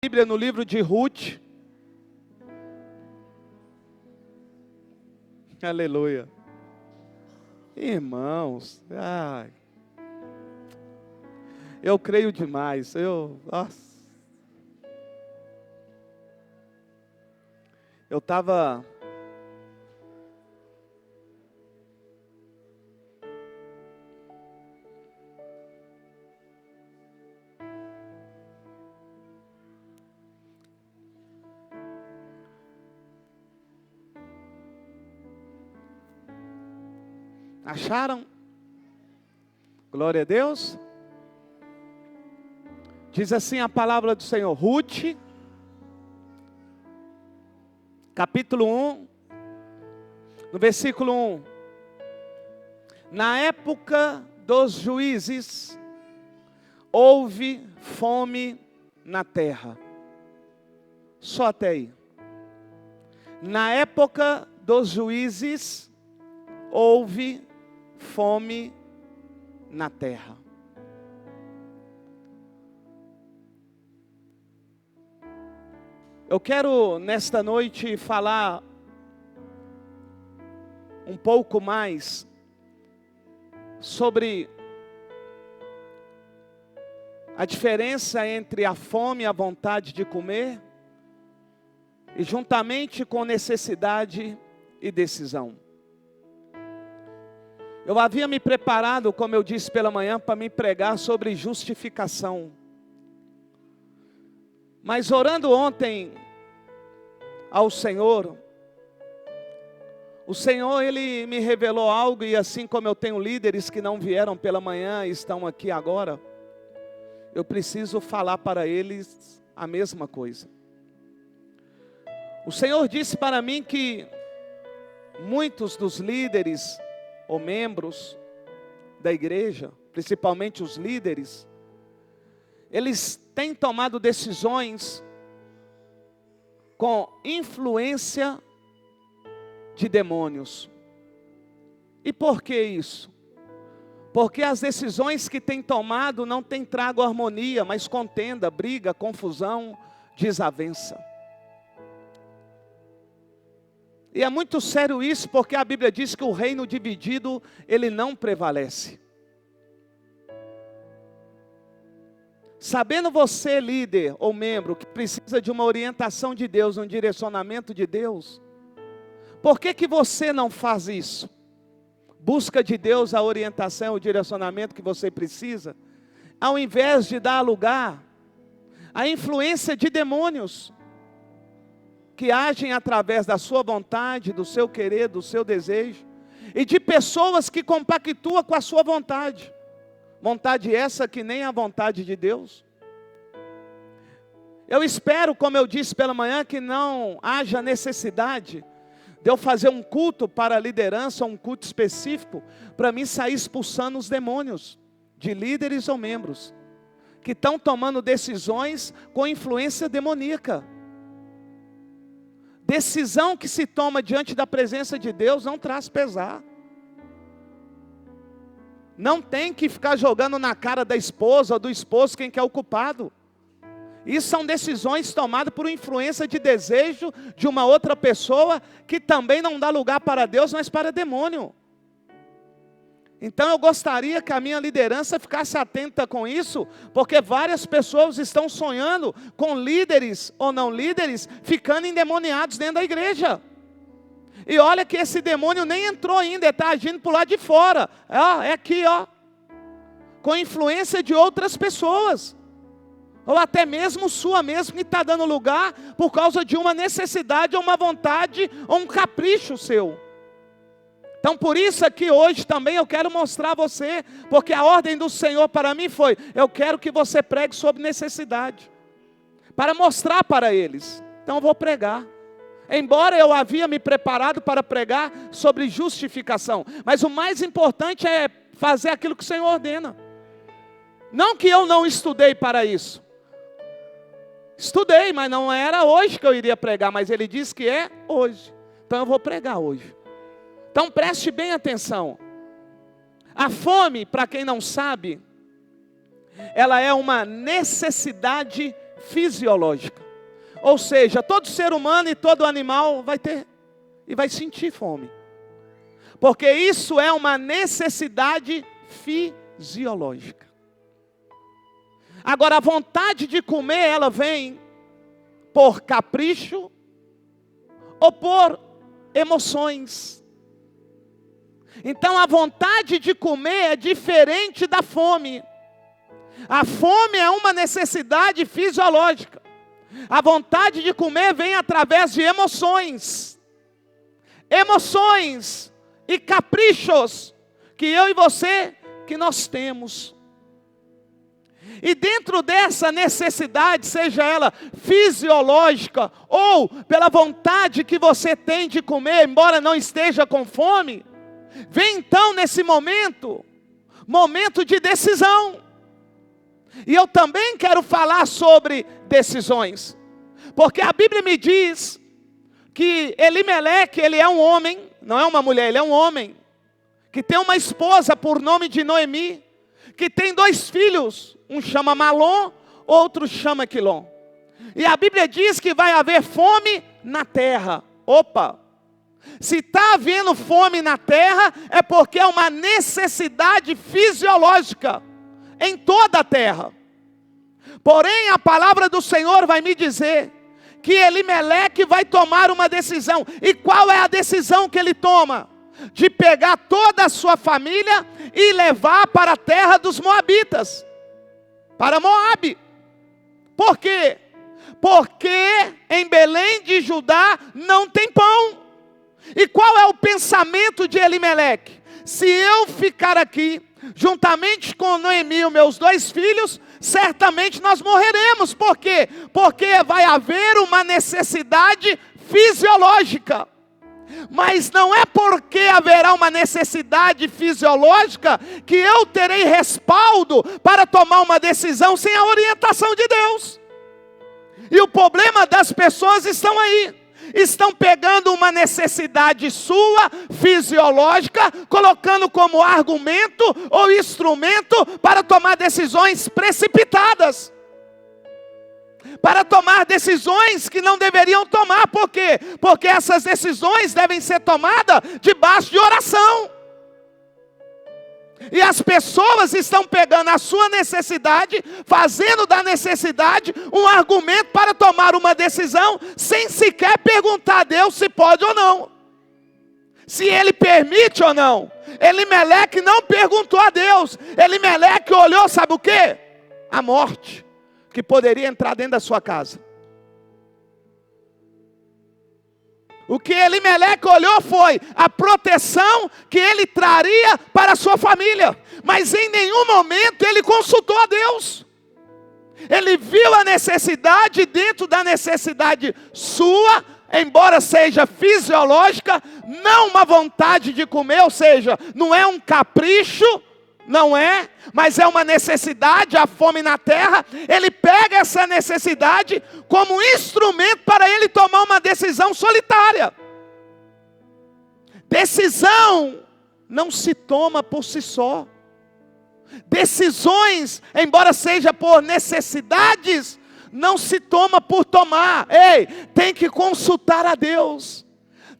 Bíblia no livro de Ruth. Aleluia. Irmãos, eu creio demais. Eu estava acharam? Glória a Deus. Diz assim a palavra do Senhor, Ruth, capítulo 1, no versículo 1. Na época dos juízes, houve fome na terra. Só até aí. Na época dos juízes, houve fome na terra. Eu quero nesta noite falar um pouco mais sobre a diferença entre a fome e a vontade de comer, e juntamente com necessidade e decisão. Eu havia me preparado, como eu disse pela manhã, para me pregar sobre justificação. Mas orando ontem ao Senhor, o Senhor, Ele me revelou algo, e assim como eu tenho líderes que não vieram pela manhã e estão aqui agora, eu preciso falar para eles a mesma coisa. O Senhor disse para mim que muitos dos líderes ou membros da igreja, principalmente os líderes, eles têm tomado decisões com influência de demônios. E por que isso? Porque as decisões que têm tomado não têm trago harmonia, mas contenda, briga, confusão, desavença. E é muito sério isso, porque a Bíblia diz que o reino dividido, ele não prevalece. Sabendo você, líder ou membro, que precisa de uma orientação de Deus, um direcionamento de Deus, por que você não faz isso? Busca de Deus a orientação, o direcionamento que você precisa, ao invés de dar lugar à influência de demônios, que agem através da sua vontade, do seu querer, do seu desejo, e de pessoas que compactuam com a sua vontade. Vontade essa que nem a vontade de Deus. Eu espero, como eu disse pela manhã, que não haja necessidade de eu fazer um culto para a liderança, um culto específico, para mim sair expulsando os demônios, de líderes ou membros, que estão tomando decisões com influência demoníaca. Decisão que se toma diante da presença de Deus não traz pesar. Não tem que ficar jogando na cara da esposa ou do esposo quem que é o culpado. Isso são decisões tomadas por influência de desejo de uma outra pessoa, que também não dá lugar para Deus, mas para demônio. Então eu gostaria que a minha liderança ficasse atenta com isso, porque várias pessoas estão sonhando com líderes ou não líderes, ficando endemoniados dentro da igreja. E olha que esse demônio nem entrou ainda, ele está agindo por lá de fora. É aqui, com influência de outras pessoas. Ou até mesmo sua mesmo, que está dando lugar por causa de uma necessidade, ou uma vontade, ou um capricho seu. Então por isso aqui hoje também eu quero mostrar a você, porque a ordem do Senhor para mim foi, eu quero que você pregue sobre necessidade, para mostrar para eles. Então eu vou pregar. Embora eu havia me preparado para pregar sobre justificação, mas o mais importante é fazer aquilo que o Senhor ordena. Não que eu não estudei para isso. Estudei, mas não era hoje que eu iria pregar, mas Ele disse que é hoje. Então eu vou pregar hoje. Então preste bem atenção. A fome, para quem não sabe, ela é uma necessidade fisiológica. Ou seja, todo ser humano e todo animal vai ter e vai sentir fome. Porque isso é uma necessidade fisiológica. Agora, a vontade de comer, ela vem por capricho ou por emoções. Então, a vontade de comer é diferente da fome. A fome é uma necessidade fisiológica. A vontade de comer vem através de emoções. Emoções e caprichos que eu e você, que nós temos. E dentro dessa necessidade, seja ela fisiológica ou pela vontade que você tem de comer, embora não esteja com fome, vem então nesse momento de decisão. E eu também quero falar sobre decisões, porque a Bíblia me diz que Elimeleque, ele é um homem, não é uma mulher, ele é um homem, que tem uma esposa por nome de Noemi, que tem 2 filhos, um chama Malom, outro chama Quilom. E a Bíblia diz que vai haver fome na terra. Opa! Se está havendo fome na terra, é porque é uma necessidade fisiológica em toda a terra. Porém, a palavra do Senhor vai me dizer que Elimeleque vai tomar uma decisão. E qual é a decisão que ele toma? De pegar toda a sua família e levar para a terra dos Moabitas, para Moabe. Por quê? Porque em Belém de Judá não tem pão. E qual é o pensamento de Elimeleque? Se eu ficar aqui, juntamente com Noemi, os meus 2 filhos, certamente nós morreremos. Por quê? Porque vai haver uma necessidade fisiológica. Mas não é porque haverá uma necessidade fisiológica que eu terei respaldo para tomar uma decisão sem a orientação de Deus. E o problema das pessoas estão aí. Estão pegando uma necessidade sua, fisiológica, colocando como argumento ou instrumento para tomar decisões precipitadas. Para tomar decisões que não deveriam tomar. Por quê? Porque essas decisões devem ser tomadas debaixo de oração. E as pessoas estão pegando a sua necessidade, fazendo da necessidade um argumento para tomar uma decisão, sem sequer perguntar a Deus se pode ou não, se Ele permite ou não. Elimeleque não perguntou a Deus. Elimeleque olhou, sabe o quê? A morte que poderia entrar dentro da sua casa. O que Elimeleque olhou foi a proteção que ele traria para a sua família. Mas em nenhum momento ele consultou a Deus. Ele viu a necessidade dentro da necessidade sua, embora seja fisiológica, não uma vontade de comer, ou seja, não é um capricho, não é, mas é uma necessidade, a fome na terra. Ele pega essa necessidade como instrumento para ele tomar uma decisão solitária. Decisão não se toma por si só. Decisões, embora seja por necessidades, não se toma por tomar. Ei, tem que consultar a Deus.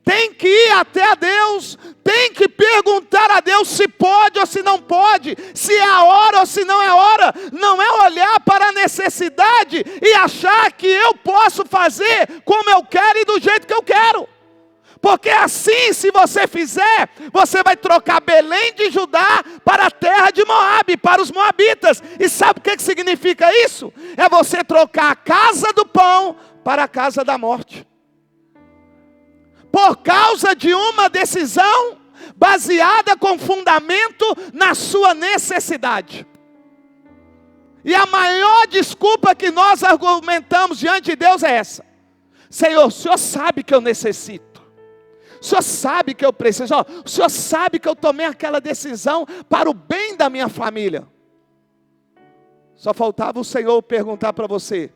Tem que ir até a Deus, tem que perguntar a Deus se pode ou se não pode, se é a hora ou se não é hora. Não é olhar para a necessidade e achar que eu posso fazer como eu quero e do jeito que eu quero. Porque assim, se você fizer, você vai trocar Belém de Judá para a terra de Moabe, para os Moabitas. E sabe o que significa isso? É você trocar a casa do pão para a casa da morte. Por causa de uma decisão baseada com fundamento na sua necessidade. E a maior desculpa que nós argumentamos diante de Deus é essa: Senhor, o Senhor sabe que eu necessito. O Senhor sabe que eu preciso. O Senhor sabe que eu tomei aquela decisão para o bem da minha família. Só faltava o Senhor perguntar para você: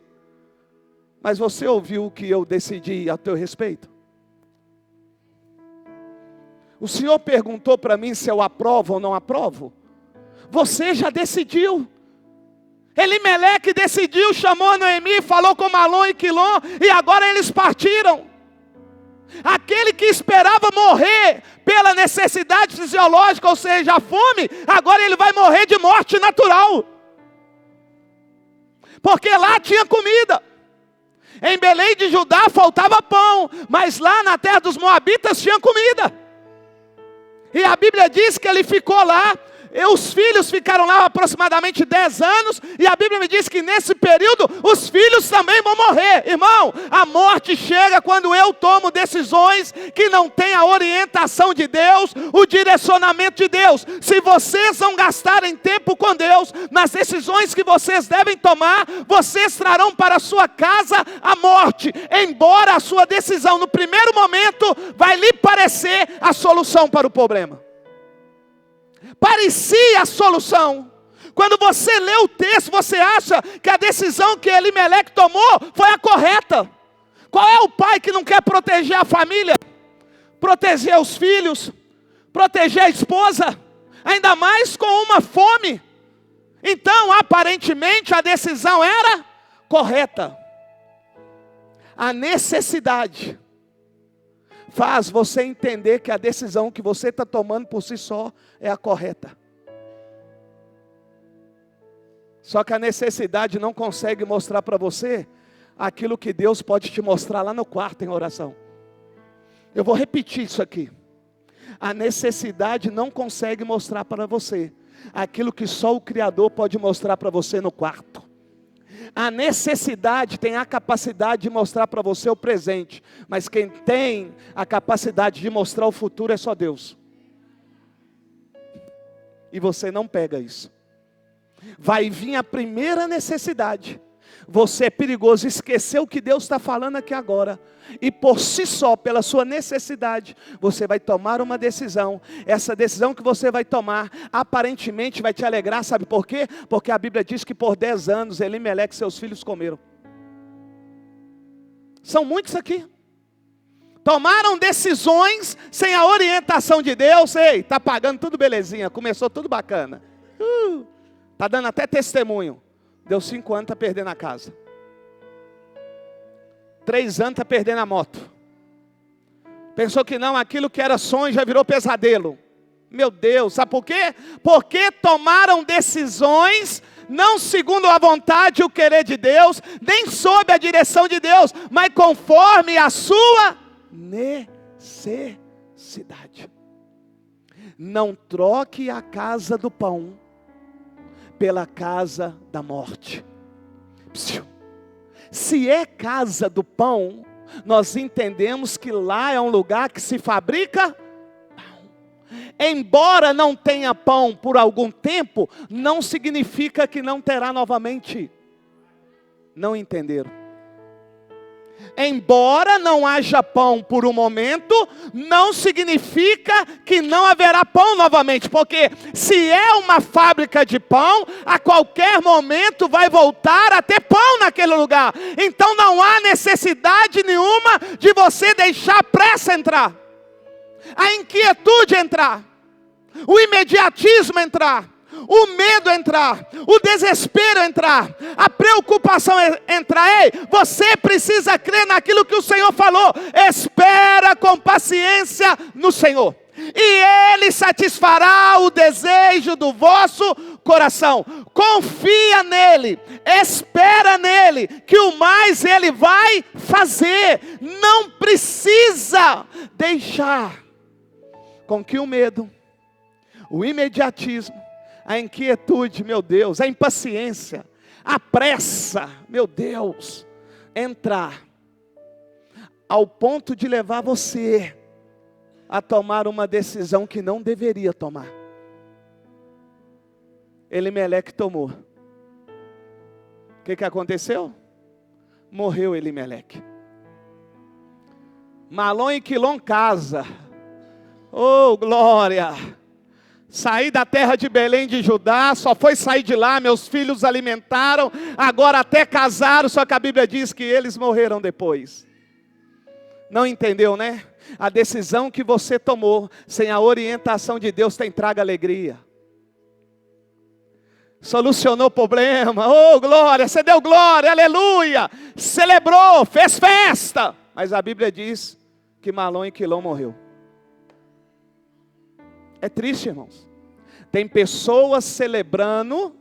mas você ouviu o que eu decidi a teu respeito? O Senhor perguntou para mim se eu aprovo ou não aprovo? Você já decidiu. Elimeleque decidiu, chamou Noemi, falou com Malom e Quilom, e agora eles partiram. Aquele que esperava morrer pela necessidade fisiológica, ou seja, a fome, agora ele vai morrer de morte natural. Porque lá tinha comida. Em Belém de Judá faltava pão, mas lá na terra dos Moabitas tinha comida. E a Bíblia diz que ele ficou lá. Os filhos ficaram lá aproximadamente 10 anos, e a Bíblia me diz que nesse período, os filhos também vão morrer. Irmão, a morte chega quando eu tomo decisões que não têm a orientação de Deus, o direcionamento de Deus. Se vocês não gastarem tempo com Deus, nas decisões que vocês devem tomar, vocês trarão para a sua casa a morte, embora a sua decisão no primeiro momento vai lhe parecer a solução para o problema. Parecia a solução. Quando você lê o texto, você acha que a decisão que Elimeleque tomou foi a correta. Qual é o pai que não quer proteger a família? Proteger os filhos, proteger a esposa, ainda mais com uma fome. Então, aparentemente, a decisão era correta. A necessidade faz você entender que a decisão que você está tomando por si só é a correta. Só que a necessidade não consegue mostrar para você aquilo que Deus pode te mostrar lá no quarto em oração. Eu vou repetir isso aqui. A necessidade não consegue mostrar para você aquilo que só o Criador pode mostrar para você no quarto. A necessidade tem a capacidade de mostrar para você o presente, mas quem tem a capacidade de mostrar o futuro é só Deus. E você não pega isso. Vai vir a primeira necessidade. Você é perigoso esquecer o que Deus está falando aqui agora. E por si só, pela sua necessidade, você vai tomar uma decisão. Essa decisão que você vai tomar, aparentemente vai te alegrar, sabe por quê? Porque a Bíblia diz que por 10 anos, Elimeleque e seus filhos comeram. São muitos aqui. Tomaram decisões sem a orientação de Deus. Ei, está pagando tudo belezinha, começou tudo bacana. Está dando até testemunho. Deu 5 anos, está perdendo a casa. 3 anos, está perdendo a moto. Pensou que não, aquilo que era sonho já virou pesadelo. Meu Deus, sabe por quê? Porque tomaram decisões, não segundo a vontade e o querer de Deus, nem sob a direção de Deus, mas conforme a sua necessidade. Não troque a casa do pão pela casa da morte. Se é casa do pão, nós entendemos que lá é um lugar que se fabrica pão. Embora não tenha pão por algum tempo, não significa que não terá novamente. Não entenderam? Embora não haja pão por um momento, não significa que não haverá pão novamente. Porque se é uma fábrica de pão, a qualquer momento vai voltar a ter pão naquele lugar. Então não há necessidade nenhuma de você deixar a pressa entrar, a inquietude entrar, o imediatismo entrar, o medo entrar, o desespero entrar, a preocupação entrar. Ei, você precisa crer naquilo que o Senhor falou. Espera com paciência no Senhor, e Ele satisfará o desejo do vosso coração. Confia nele, espera nele, que o mais Ele vai fazer. Não precisa deixar com que o medo, o imediatismo, a inquietude, meu Deus, a impaciência, a pressa, meu Deus, entrar ao ponto de levar você a tomar uma decisão que não deveria tomar. Elimeleque tomou. O que aconteceu? Morreu Elimeleque. Malom e Quilom casa. Oh, glória! Saí da terra de Belém de Judá, só foi sair de lá, meus filhos alimentaram, agora até casaram, só que a Bíblia diz que eles morreram depois. Não entendeu, né? A decisão que você tomou, sem a orientação de Deus, tem traga alegria. Solucionou o problema. Oh, glória, você deu glória, aleluia. Celebrou, fez festa. Mas a Bíblia diz que Malom e Quilom morreu. É triste, irmãos. Tem pessoas celebrando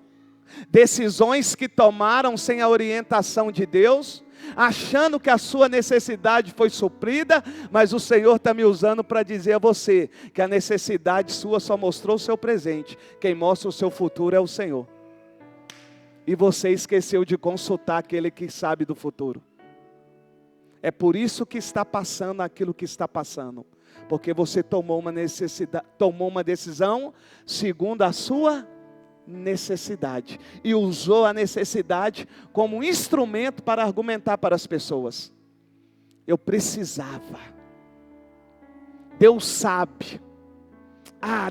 decisões que tomaram sem a orientação de Deus, achando que a sua necessidade foi suprida, mas o Senhor está me usando para dizer a você, que a necessidade sua só mostrou o seu presente, quem mostra o seu futuro é o Senhor, e você esqueceu de consultar aquele que sabe do futuro. É por isso que está passando aquilo que está passando, porque você tomou uma decisão segundo a sua necessidade, e usou a necessidade como um instrumento para argumentar para as pessoas. Eu precisava, Deus sabe,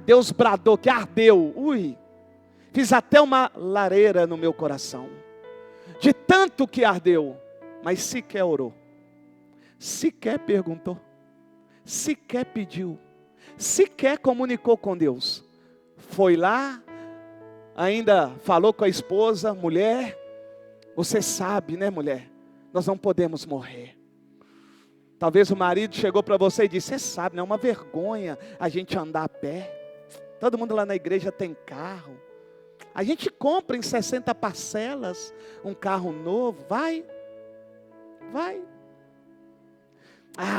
Deus bradou que ardeu, fiz até uma lareira no meu coração, de tanto que ardeu, mas sequer orou, sequer perguntou, sequer pediu, sequer comunicou com Deus. Foi lá, ainda falou com a esposa: mulher, você sabe, né, mulher, nós não podemos morrer. Talvez o marido chegou para você e disse: você sabe, não é uma vergonha a gente andar a pé. Todo mundo lá na igreja tem carro. A gente compra em 60 parcelas um carro novo. Vai.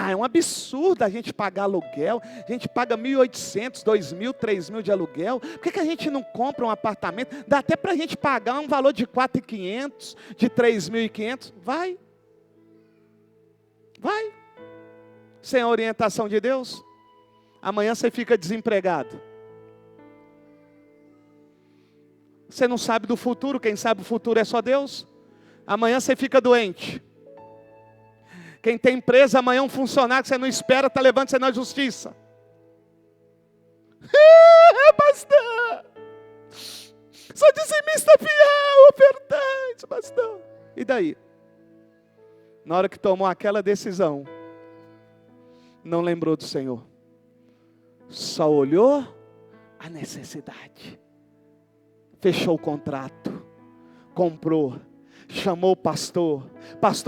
É um absurdo a gente pagar aluguel. A gente paga 1.800, 2.000, 3.000 de aluguel. Por que a gente não compra um apartamento? Dá até para a gente pagar um valor de 4.500, de 3.500. Vai. Sem a orientação de Deus, amanhã você fica desempregado. Você não sabe do futuro, quem sabe o futuro é só Deus. Amanhã você fica doente. Quem tem empresa, amanhã um funcionário que você não espera está levando você na justiça. Pastor, sou dizimista fiel, ofertante, pastor. E daí? Na hora que tomou aquela decisão, não lembrou do Senhor. Só olhou a necessidade. Fechou o contrato. Comprou. Chamou o pastor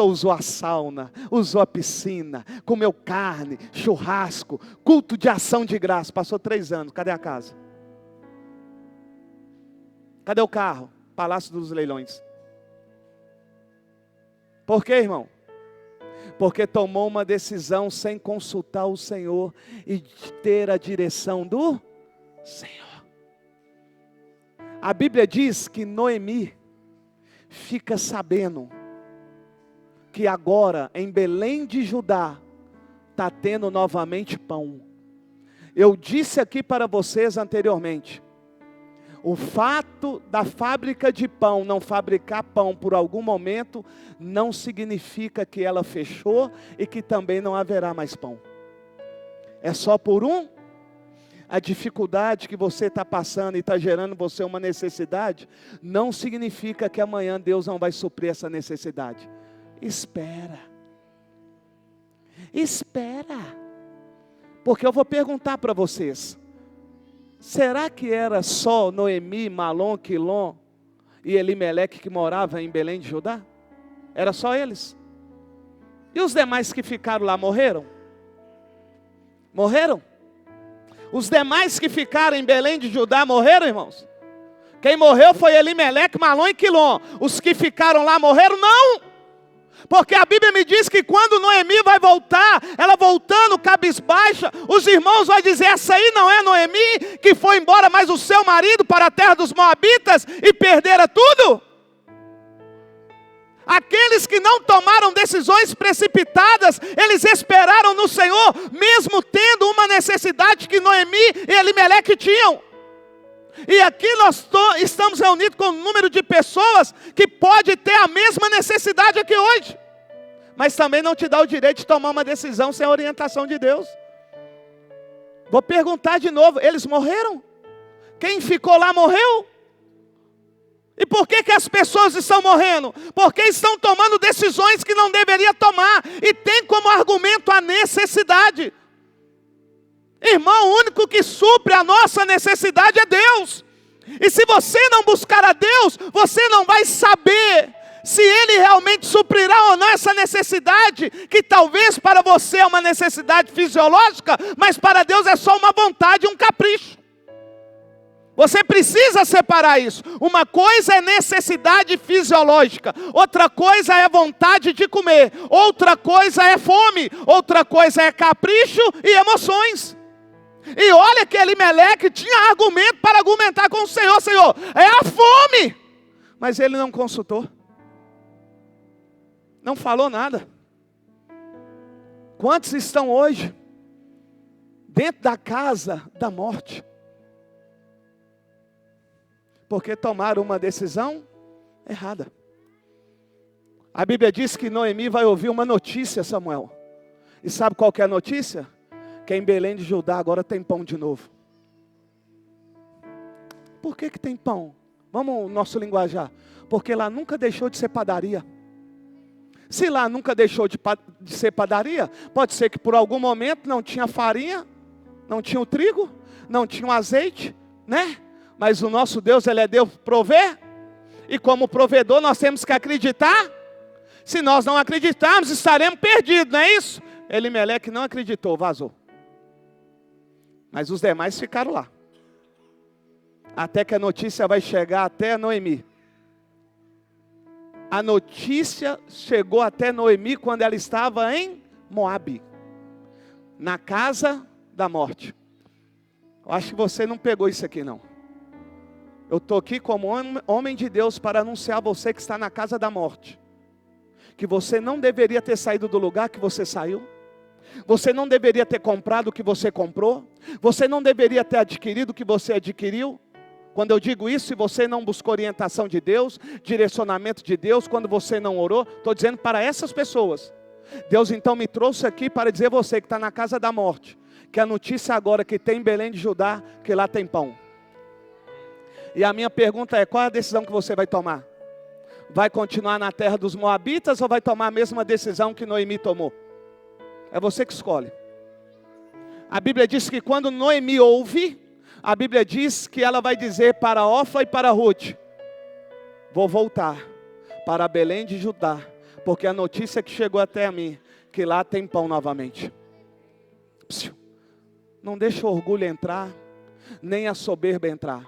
usou a sauna, usou a piscina, comeu carne, churrasco, culto de ação de graça. Passou 3 anos, cadê a casa? Cadê o carro? Palácio dos Leilões. Por quê, irmão? Porque tomou uma decisão sem consultar o Senhor e ter a direção do Senhor. A Bíblia diz que Noemi fica sabendo que agora em Belém de Judá está tendo novamente pão. Eu disse aqui para vocês anteriormente, o fato da fábrica de pão não fabricar pão por algum momento, não significa que ela fechou e que também não haverá mais pão. É só por a dificuldade que você está passando e está gerando em você uma necessidade, não significa que amanhã Deus não vai suprir essa necessidade. Espera. Porque eu vou perguntar para vocês, será que era só Noemi, Malom, Quilom e Elimeleque que moravam em Belém de Judá? Era só eles? E os demais que ficaram lá morreram? Morreram? Os demais que ficaram em Belém de Judá morreram, irmãos? Quem morreu foi Elimeleque, Malom e Quilom. Os que ficaram lá morreram? Não! Porque a Bíblia me diz que quando Noemi vai voltar, ela voltando cabisbaixa, os irmãos vão dizer: essa aí não é Noemi, que foi embora mais o seu marido para a terra dos Moabitas e perdera tudo? Aqueles que não tomaram decisões precipitadas, eles esperaram no Senhor, mesmo tendo uma necessidade que Noemi e Elimeleque tinham. E aqui nós estamos reunidos com um número de pessoas que pode ter a mesma necessidade aqui hoje, mas também não te dá o direito de tomar uma decisão sem a orientação de Deus. Vou perguntar de novo, eles morreram? Quem ficou lá morreu? E por que as pessoas estão morrendo? Porque estão tomando decisões que não deveriam tomar, e tem como argumento a necessidade. Irmão, o único que supre a nossa necessidade é Deus. E se você não buscar a Deus, você não vai saber se Ele realmente suprirá ou não essa necessidade, que talvez para você é uma necessidade fisiológica, mas para Deus é só uma vontade, um capricho. Você precisa separar isso. Uma coisa é necessidade fisiológica, outra coisa é vontade de comer, outra coisa é fome, outra coisa é capricho e emoções. E olha que Elimeleque tinha argumento para argumentar com o Senhor: Senhor, é a fome. Mas ele não consultou. Não falou nada. Quantos estão hoje dentro da casa da morte? Porque tomaram uma decisão errada. A Bíblia diz que Noemi vai ouvir uma notícia, Samuel. E sabe qual que é a notícia? Que em Belém de Judá agora tem pão de novo. Por que tem pão? Vamos ao nosso linguajar. Porque lá nunca deixou de ser padaria. Se lá nunca deixou de ser padaria, pode ser que por algum momento não tinha farinha, não tinha o trigo, não tinha o azeite, né? Mas o nosso Deus, Ele é Deus prover. E como provedor nós temos que acreditar. Se nós não acreditarmos, estaremos perdidos, não é isso? Elimeleque não acreditou, vazou. Mas os demais ficaram lá. Até que a notícia vai chegar até Noemi. A notícia chegou até Noemi quando ela estava em Moabe, na casa da morte. Eu acho que você não pegou isso aqui não. Eu estou aqui como homem de Deus para anunciar a você que está na casa da morte. Que você não deveria ter saído do lugar que você saiu. Você não deveria ter comprado o que você comprou. Você não deveria ter adquirido o que você adquiriu. Quando eu digo isso, se você não buscou orientação de Deus, direcionamento de Deus, quando você não orou, estou dizendo para essas pessoas. Deus então me trouxe aqui para dizer a você que está na casa da morte, que a notícia agora que tem em Belém de Judá, que lá tem pão. E a minha pergunta é, qual é a decisão que você vai tomar? Vai continuar na terra dos Moabitas ou vai tomar a mesma decisão que Noemi tomou? É você que escolhe. A Bíblia diz que quando Noemi ouve, a Bíblia diz que ela vai dizer para Orfa e para Ruth: vou voltar para Belém de Judá, porque a notícia que chegou até a mim, que lá tem pão novamente. Não deixe o orgulho entrar, nem a soberba entrar.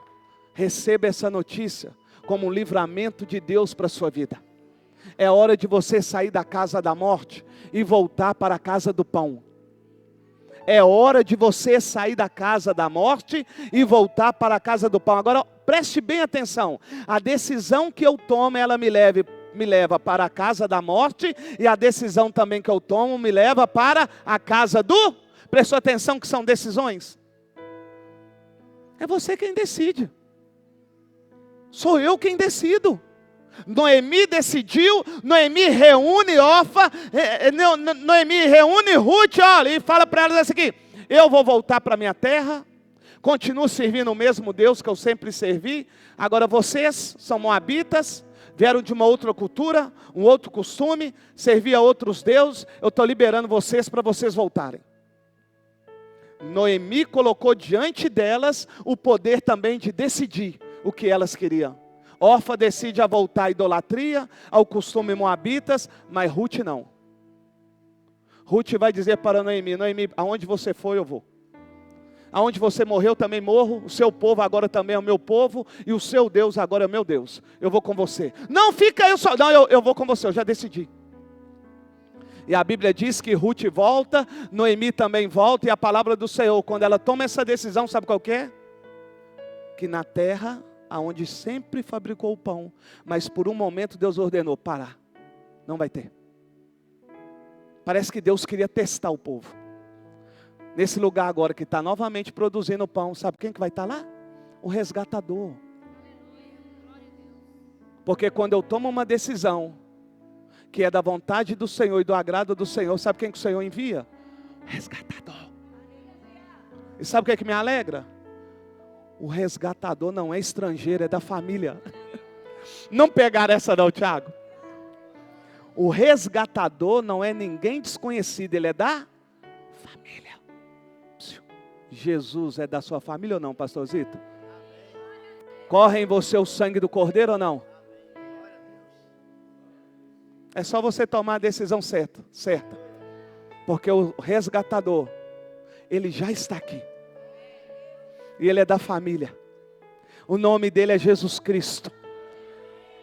Receba essa notícia como um livramento de Deus para a sua vida. É hora de você sair da casa da morte e voltar para a casa do pão. É hora de você sair da casa da morte e voltar para a casa do pão. Agora, preste bem atenção. A decisão que eu tomo, ela me leva para a casa da morte. E a decisão também que eu tomo, me leva para a casa do... Prestou atenção que são decisões? É você quem decide. Sou eu quem decido. Noemi decidiu, Noemi reúne Orfa, Noemi reúne Ruth, olha, e fala para elas assim aqui: eu vou voltar para minha terra, continuo servindo o mesmo Deus que eu sempre servi. Agora vocês são moabitas, vieram de uma outra cultura, um outro costume, servia a outros deuses, eu estou liberando vocês para vocês voltarem. Noemi colocou diante delas o poder também de decidir o que elas queriam. Orfa decide a voltar à idolatria, ao costume moabitas, mas Ruth não. Ruth vai dizer para Noemi: Noemi, aonde você for eu vou. Aonde você morreu também morro, o seu povo agora também é o meu povo, e o seu Deus agora é o meu Deus. Eu vou com você. Não, fica eu só. Não, eu vou com você, eu já decidi. E a Bíblia diz que Ruth volta, Noemi também volta, e a palavra do Senhor, quando ela toma essa decisão, sabe qual que é? Que na terra aonde sempre fabricou o pão, mas por um momento Deus ordenou: parar, não vai ter. Parece que Deus queria testar o povo. Nesse lugar agora que está novamente produzindo pão, sabe quem que vai estar lá? O resgatador. Porque quando eu tomo uma decisão que é da vontade do Senhor e do agrado do Senhor, sabe quem que o Senhor envia? Resgatador. E sabe o que é que me alegra? O resgatador não é estrangeiro, é da família. Não pegaram essa não, Tiago. O resgatador não é ninguém desconhecido, ele é da família. Jesus é da sua família ou não, pastorzito? Corre em você o sangue do Cordeiro ou não? É só você tomar a decisão certa. Porque o resgatador, ele já está aqui. E ele é da família. O nome dele é Jesus Cristo.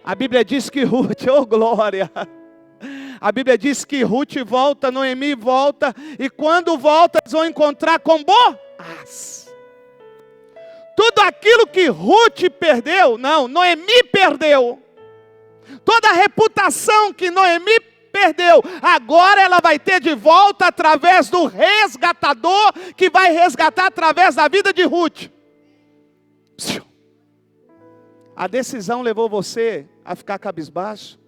A Bíblia diz que Ruth, oh glória. A Bíblia diz que Ruth volta, Noemi volta. E quando volta, eles vão encontrar com Boaz. Tudo aquilo que Ruth perdeu, não, Noemi perdeu. Toda a reputação que Noemi perdeu, agora ela vai ter de volta através do resgatador, que vai resgatar através da vida de Ruth. A decisão levou você a ficar cabisbaixo,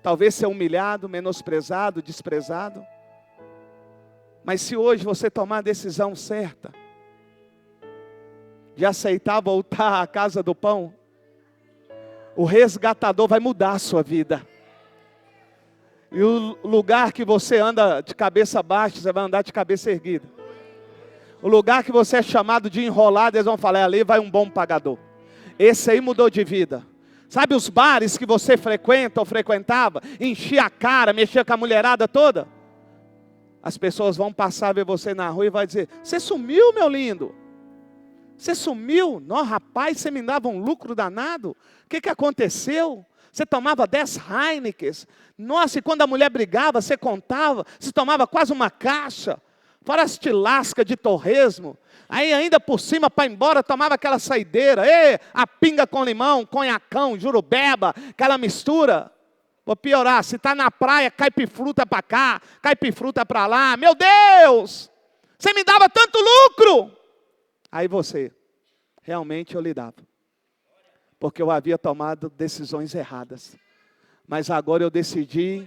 talvez ser humilhado, menosprezado, desprezado. Mas se hoje você tomar a decisão certa, de aceitar voltar à casa do pão, o resgatador vai mudar a sua vida. E o lugar que você anda de cabeça baixa, você vai andar de cabeça erguida. O lugar que você é chamado de enrolado, eles vão falar, ali vai um bom pagador. Esse aí mudou de vida. Sabe os bares que você frequenta ou frequentava, enchia a cara, mexia com a mulherada toda? As pessoas vão passar a ver você na rua e vai dizer, você sumiu, meu lindo? Você sumiu? Não, rapaz, você me dava um lucro danado. O que aconteceu? Você tomava 10 Heinekens. Nossa, e quando a mulher brigava, você contava. Você tomava quase uma caixa. Fora as tilascas de torresmo. Aí ainda por cima, para ir embora, tomava aquela saideira. A pinga com limão, conhacão, jurubeba, aquela mistura. Vou piorar, se está na praia, caipifruta para cá, caipifruta para lá. Meu Deus! Você me dava tanto lucro! Aí você, realmente eu lhe dava. Porque eu havia tomado decisões erradas. Mas agora eu decidi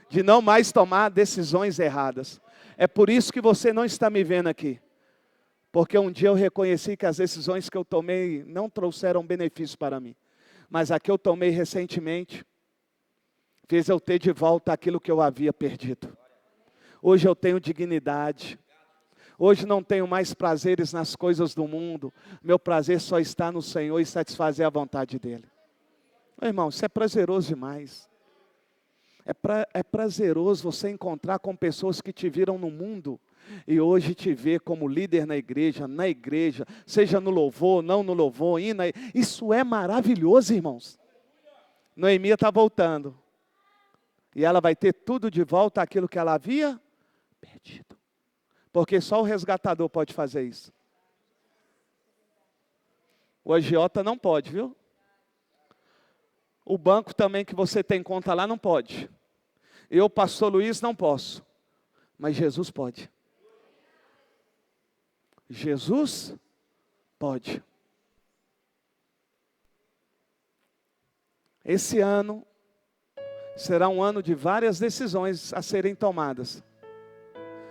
de não mais tomar decisões erradas. É por isso que você não está me vendo aqui. Porque um dia eu reconheci que as decisões que eu tomei não trouxeram benefício para mim. Mas a que eu tomei recentemente, fez eu ter de volta aquilo que eu havia perdido. Hoje eu tenho dignidade. Hoje não tenho mais prazeres nas coisas do mundo. Meu prazer só está no Senhor e satisfazer a vontade dEle. Meu irmão, isso é prazeroso demais. É prazeroso você encontrar com pessoas que te viram no mundo e hoje te ver como líder na igreja, seja no louvor, não no louvor, isso é maravilhoso, irmãos. Noemi está voltando. E ela vai ter tudo de volta aquilo que ela havia perdido. Porque só o resgatador pode fazer isso. O agiota não pode, viu? O banco também que você tem conta lá não pode. Eu, pastor Luiz, não posso. Mas Jesus pode. Jesus pode. Esse ano será um ano de várias decisões a serem tomadas.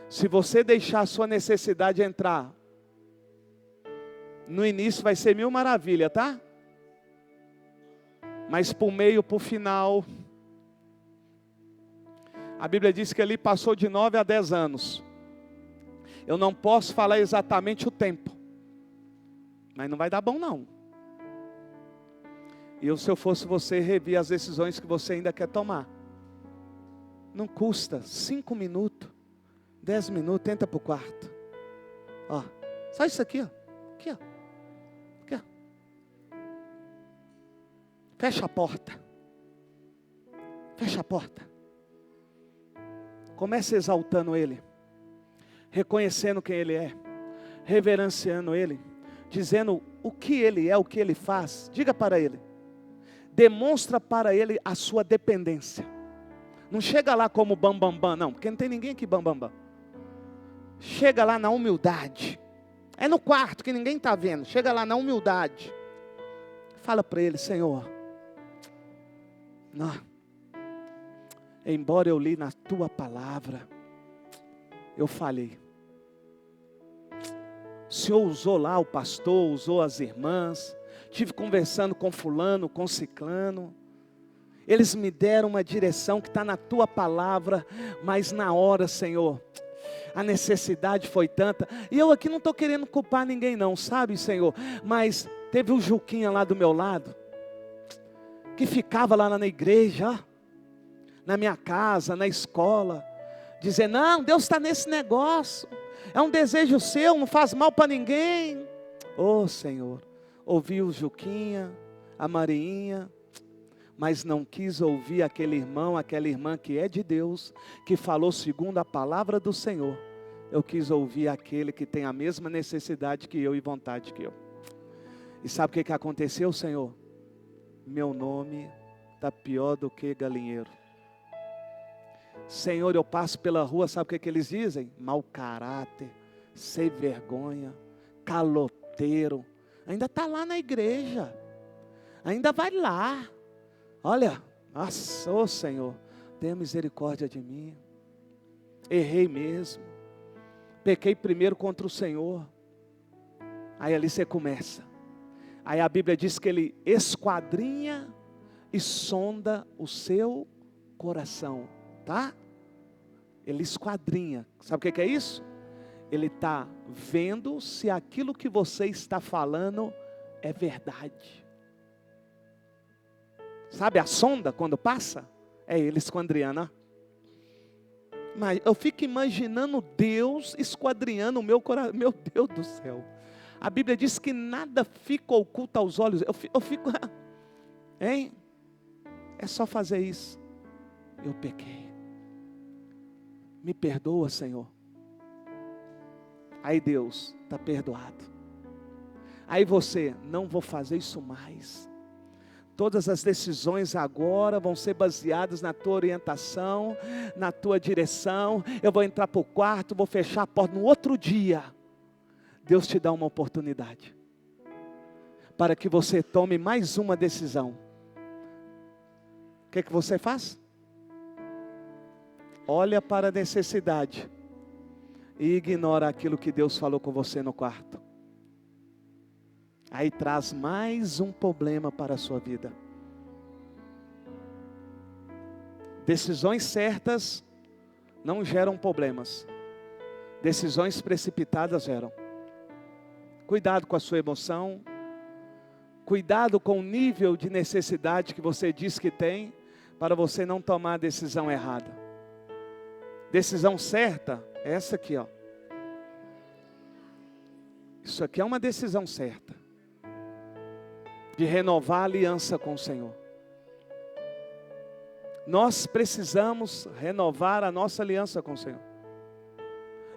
Se você deixar a sua necessidade entrar, no início vai ser mil maravilha, tá? Mas por meio, por final, a Bíblia diz que ele passou de 9 a 10 anos. Eu não posso falar exatamente o tempo, mas não vai dar bom não. E eu, se eu fosse você, revia as decisões que você ainda quer tomar. Não custa 5 minutos. 10 minutos, entra para o quarto. Ó, só isso aqui, ó. Aqui, ó. Aqui, ó. Fecha a porta. Fecha a porta. Comece exaltando Ele. Reconhecendo quem Ele é. Reverenciando Ele. Dizendo o que Ele é, o que Ele faz. Diga para Ele. Demonstra para Ele a sua dependência. Não chega lá como bambambam, não. Porque não tem ninguém aqui bambambam. Chega lá na humildade. É no quarto que ninguém está vendo. Chega lá na humildade. Fala para Ele, Senhor. Não. Embora eu li na Tua palavra, eu falhei. O Senhor usou lá o pastor, usou as irmãs. Estive conversando com fulano, com ciclano. Eles me deram uma direção que está na Tua palavra. Mas na hora, Senhor, a necessidade foi tanta. E eu aqui não estou querendo culpar ninguém não, sabe, Senhor? Mas Teve um Juquinha lá do meu lado, que ficava lá na igreja, ó, na minha casa, na escola, dizendo, não, Deus está nesse negócio, é um desejo seu, não faz mal para ninguém. Ô Senhor, ouvi o Juquinha, a Mariinha, mas não quis ouvir aquele irmão, aquela irmã que é de Deus, que falou segundo a palavra do Senhor. Eu quis ouvir aquele que tem a mesma necessidade que eu e vontade que eu. E sabe o que aconteceu, Senhor? Meu nome está pior do que galinheiro. Senhor, eu passo pela rua, sabe o que eles dizem? Mau caráter, sem vergonha, caloteiro. Ainda está lá na igreja, ainda vai lá. Olha, nossa, ô Senhor, tenha misericórdia de mim. Errei mesmo. Pequei primeiro contra o Senhor. Aí ali você começa. Aí a Bíblia diz que Ele esquadrinha e sonda o seu coração, tá? Ele esquadrinha. Sabe o que é isso? Ele está vendo se aquilo que você está falando é verdade. Sabe a sonda quando passa? É Ele esquadrinhando, ó. Mas eu fico imaginando Deus esquadrinhando o meu coração. Meu Deus do céu. A Bíblia diz que nada fica oculto aos olhos. Eu fico, hein? É só fazer isso. Eu pequei. Me perdoa, Senhor. Aí Deus, está perdoado. Aí você, não vou fazer isso mais. Todas as decisões agora vão ser baseadas na tua orientação, na tua direção. Eu vou entrar para o quarto, vou fechar a porta. No outro dia, Deus te dá uma oportunidade para que você tome mais uma decisão. O que você faz? Olha para a necessidade e ignora aquilo que Deus falou com você no quarto. Aí traz mais um problema para a sua vida. Decisões certas não geram problemas. Decisões precipitadas geram. Cuidado com a sua emoção. Cuidado com o nível de necessidade que você diz que tem, para você não tomar a decisão errada. Decisão certa é essa aqui, ó. Isso aqui é uma decisão certa. De renovar a aliança com o Senhor. Nós precisamos renovar a nossa aliança com o Senhor.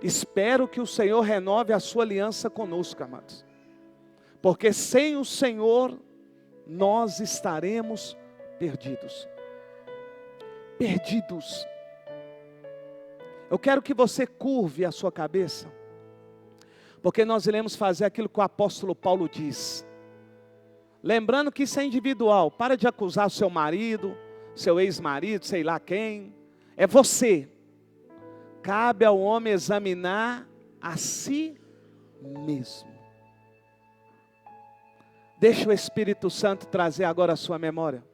Espero que o Senhor renove a sua aliança conosco, amados. Porque sem o Senhor, nós estaremos perdidos. Perdidos. Eu quero que você curve a sua cabeça. Porque nós iremos fazer aquilo que o apóstolo Paulo diz. Lembrando que isso é individual. Para de acusar o seu marido, seu ex-marido, sei lá quem. É você. Cabe ao homem examinar a si mesmo. Deixa o Espírito Santo trazer agora a sua memória.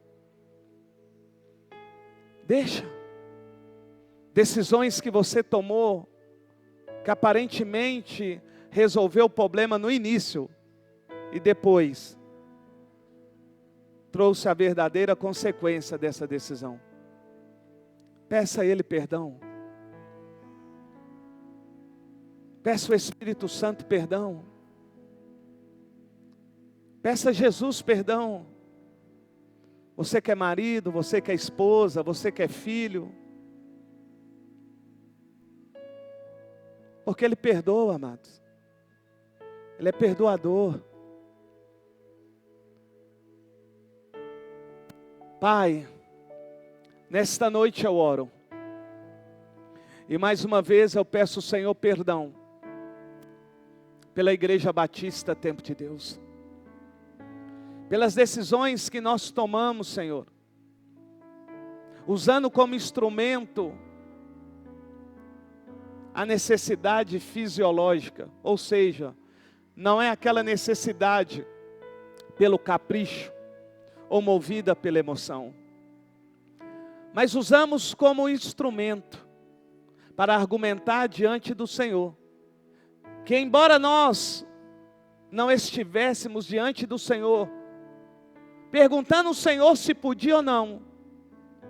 Deixa. Decisões que você tomou, que aparentemente resolveu o problema no início, e depois trouxe a verdadeira consequência dessa decisão. Peça a Ele perdão. Peça o Espírito Santo perdão. Peça a Jesus perdão. Você que é marido, você que é esposa, você que é filho. Porque Ele perdoa, amados. Ele é perdoador. Pai, nesta noite eu oro. E mais uma vez eu peço ao Senhor perdão. Pela Igreja Batista Tempo de Deus. Pelas decisões que nós tomamos, Senhor. Usando como instrumento a necessidade fisiológica. Ou seja, não é aquela necessidade pelo capricho ou movida pela emoção. Mas usamos como instrumento para argumentar diante do Senhor. Que embora nós não estivéssemos diante do Senhor, perguntando ao Senhor se podia ou não,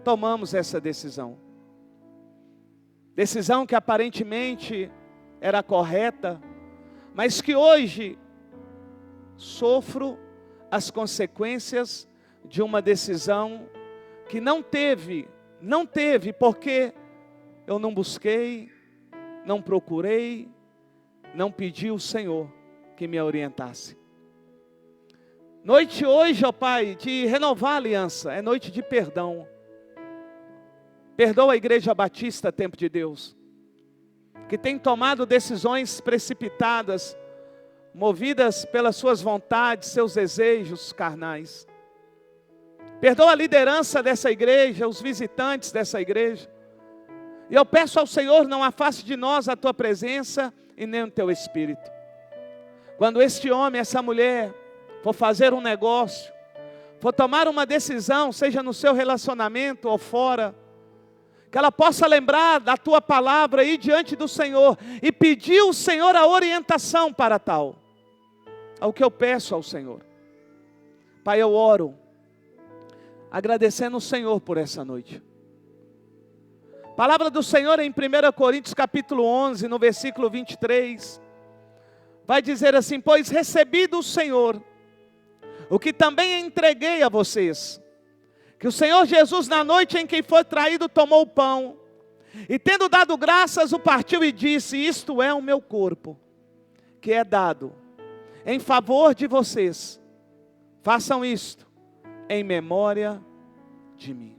tomamos essa decisão. Decisão que aparentemente era correta, mas que hoje sofro as consequências de uma decisão que não teve, porque eu não busquei, não procurei, não pedi ao Senhor que me orientasse. Noite hoje, ó Pai, de renovar a aliança, é noite de perdão. Perdoa a Igreja Batista Tempo de Deus, que tem tomado decisões precipitadas, movidas pelas suas vontades, seus desejos carnais. Perdoa a liderança dessa igreja, os visitantes dessa igreja. E eu peço ao Senhor, não afaste de nós a Tua presença e nem o Teu Espírito. Quando este homem, essa mulher, for fazer um negócio, for tomar uma decisão, seja no seu relacionamento ou fora, que ela possa lembrar da Tua palavra e ir diante do Senhor e pedir ao Senhor a orientação para tal. É o que eu peço ao Senhor. Pai, eu oro, agradecendo o Senhor por essa noite. A palavra do Senhor em 1 Coríntios capítulo 11, no versículo 23, vai dizer assim: pois recebi do Senhor o que também entreguei a vocês, que o Senhor Jesus, na noite em que foi traído, tomou o pão, e tendo dado graças, o partiu e disse: isto é o meu corpo, que é dado em favor de vocês. Façam isto em memória de mim.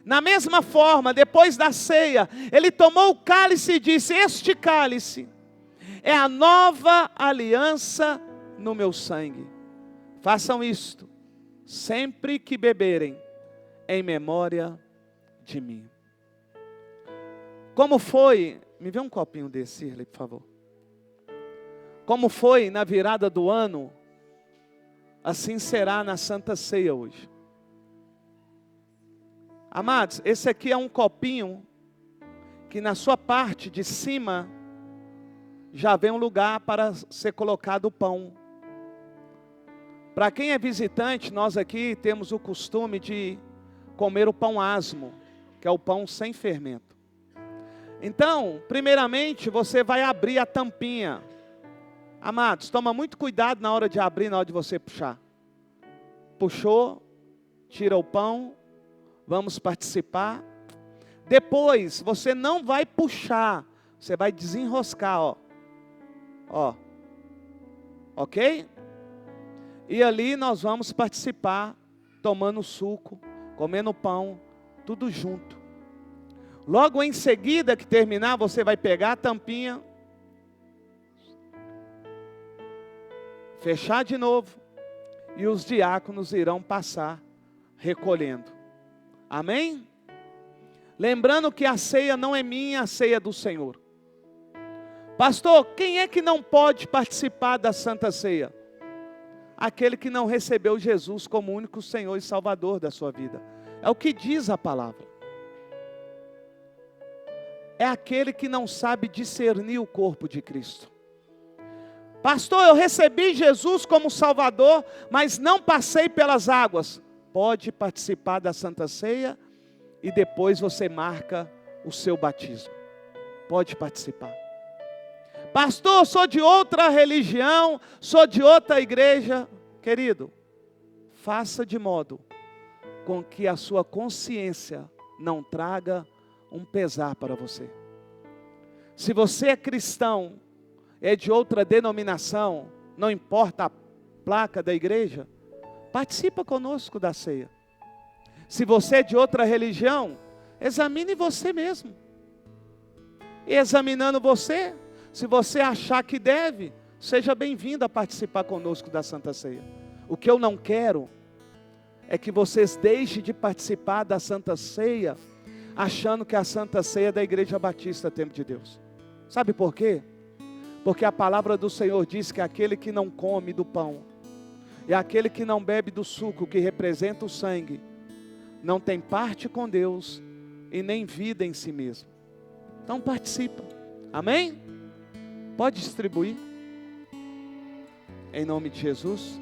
Na mesma forma, depois da ceia, ele tomou o cálice e disse: este cálice é a nova aliança no meu sangue. Façam isto sempre que beberem, em memória de mim. Como foi, me vê um copinho desse, Irley, por favor. Como foi na virada do ano, assim será na Santa Ceia hoje. Amados, esse aqui é um copinho, que na sua parte de cima, já vem um lugar para ser colocado o pão. Para quem é visitante, nós aqui temos o costume de comer o pão asmo, que é o pão sem fermento. Então, primeiramente, você vai abrir a tampinha. Amados, toma muito cuidado na hora de abrir, na hora de você puxar. Puxou, tira o pão, vamos participar. Depois, você não vai puxar, você vai desenroscar, ó. Ó. Ok? E ali nós vamos participar, tomando suco, comendo pão, tudo junto. Logo em seguida que terminar, você vai pegar a tampinha, fechar de novo, e os diáconos irão passar recolhendo. Amém? Lembrando que a ceia não é minha, a ceia é do Senhor. Pastor, quem é que não pode participar da Santa Ceia? Aquele que não recebeu Jesus como único Senhor e Salvador da sua vida. É o que diz a palavra. É aquele que não sabe discernir o corpo de Cristo. Pastor, eu recebi Jesus como Salvador, mas não passei pelas águas. Pode participar da Santa Ceia e depois você marca o seu batismo. Pode participar. Pastor, sou de outra religião, sou de outra igreja. Querido, faça de modo com que a sua consciência não traga um pesar para você. Se você é cristão, é de outra denominação, não importa a placa da igreja, participa conosco da ceia. Se você é de outra religião, examine você mesmo. E examinando você, se você achar que deve, seja bem-vindo a participar conosco da Santa Ceia. O que eu não quero é que vocês deixem de participar da Santa Ceia, achando que a Santa Ceia é da Igreja Batista Tempo de Deus. Sabe por quê? Porque a palavra do Senhor diz que aquele que não come do pão, e aquele que não bebe do suco que representa o sangue, não tem parte com Deus e nem vida em si mesmo. Então participa. Amém? Pode distribuir. Em nome de Jesus.